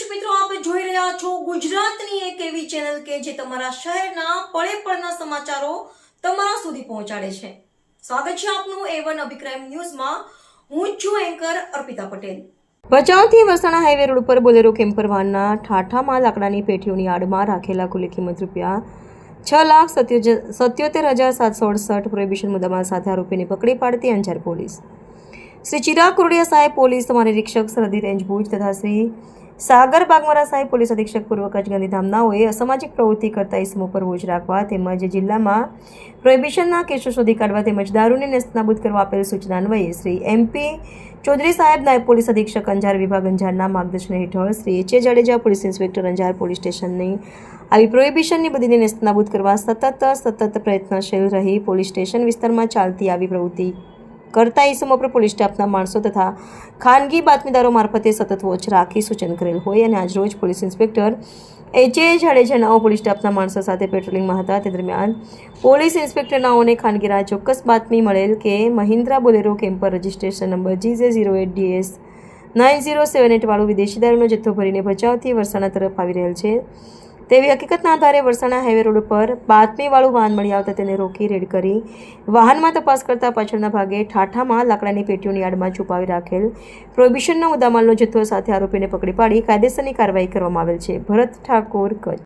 દર્શક મિત્રો, આપ જોઈ રહ્યા છો ગુજરાતની એક એવી ચેનલ કે જે તમારા શહેરના પળે પળના સમાચારો તમારા સુધી પહોંચાડે છે. સ્વાગત છે આપનું A1 અભિક્રાઇમ ન્યૂઝમાં. હું છું એન્કર અર્પિતા પટેલ. ભચાઉથી વરસાણા હાઈવે રોડ પર બોલેરો કેમ્પર વાનના ઠાઠામાં લાકડાની પેટીઓની આડમાં રાખેલા કુલ કિંમત રૂપિયા 6,77,768 પ્રોહિબિશન મુદ્દામાલ સાથે આરોપીને પકડી પાડતી અંજાર પોલીસ. શ્રી ચિરાગ કુરડિયા સાહેબ પોલીસ મહાનિરીક્ષક સરહદી રેન્જ ભુજ તથા શ્રી સાગર બાગમારા સાહેબ પોલીસ અધિક્ષક પૂર્વ કચ્છ ગાંધીધામનાઓએ અસામાજિક પ્રવૃત્તિ કરતા ઇસમો પર વોચ રાખવા તેમજ જિલ્લામાં પ્રોહિબિશનના કેસો શોધી કાઢવા તેમજ દારૂને નેસ્તનાબૂદ કરવા આપેલ સૂચના અન્વયે શ્રી MP ચૌધરી સાહેબ નાયબ પોલીસ અધિક્ષક અંજાર વિભાગ અંજારના માર્ગદર્શન હેઠળ Shri H. A. Jadeja police inspector Anjar police સ્ટેશનની આવી પ્રોહિબિશનની બધીને નેસ્તનાબૂદ કરવા સતત પ્રયત્નશીલ રહી પોલીસ સ્ટેશન વિસ્તારમાં ચાલતી આવી પ્રવૃત્તિ કરતા ઇસમો પર પોલીસ સ્ટાફના માણસો તથા ખાનગી બાતમીદારો મારફતે સતત વોચ રાખી સૂચન કરેલ હોય અને આજરોજ પોલીસ ઇન્સ્પેક્ટર H. A. જાડેજાનાઓ પોલીસ સ્ટાફના માણસો સાથે પેટ્રોલિંગમાં હતા. તે દરમિયાન પોલીસ ઇન્સ્પેક્ટરનાઓને ખાનગી રાહ ચોક્કસ બાતમી મળેલ કે Mahindra Bolero camper registration number GJ08DS 9078 વાળું વિદેશી દારૂનો જથ્થો ભરીને ભચાઉથી વરસાણા તરફ આવી રહેલ છે તેવી હકીકતના આધારે વરસાણા હાઈવે રોડ પર બાતમીવાળું વાહન મળી આવતા તેને રોકી રેડ કરી વાહનમાં તપાસ કરતા પાછળના ભાગે ઠાઠામાં લાકડાની પેટીઓની આડમાં છુપાવી રાખેલ પ્રોહિબિશનનો મુદ્દામાલનો જથ્થો સાથે આરોપીને પકડી પાડી કાયદેસરની કાર્યવાહી કરવામાં આવેલ છે. ભરત ઠાકોર, કચ્છ.